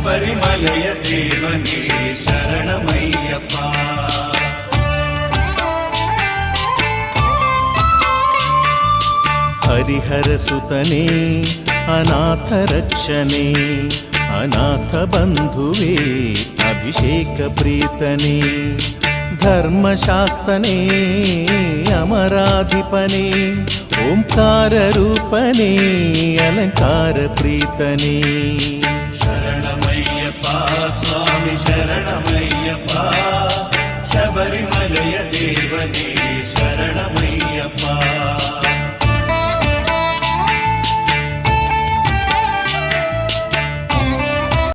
ಶಬರಿಮಲೆಯ ದೇವನೇ ಶರಣಮಯ್ಯಪ್ಪ. ಹರಿಹರ ಸುತನೇ ಅನಾಥ ರಕ್ಷಣೆ, ಅನಾಥ ಬಂಧುವೇ ಅಭಿಷೇಕ ಪ್ರೀತನೇ, ಧರ್ಮಶಾಸ್ತನೇ ಅಮರಾಧಿಪನೇ, ಓಂಕಾರ ರೂಪನೇ ಅಲಂಕಾರ ಪ್ರೀತನೇ. ಶರಣಮಯ್ಯಪ್ಪ ಸ್ವಾಮಿ ಶರಣಮಯ್ಯಪ್ಪ, ಶಬರಿಮಲೆಯ ದೇವನೇ ಶರಣಮಯ್ಯಪ್ಪ.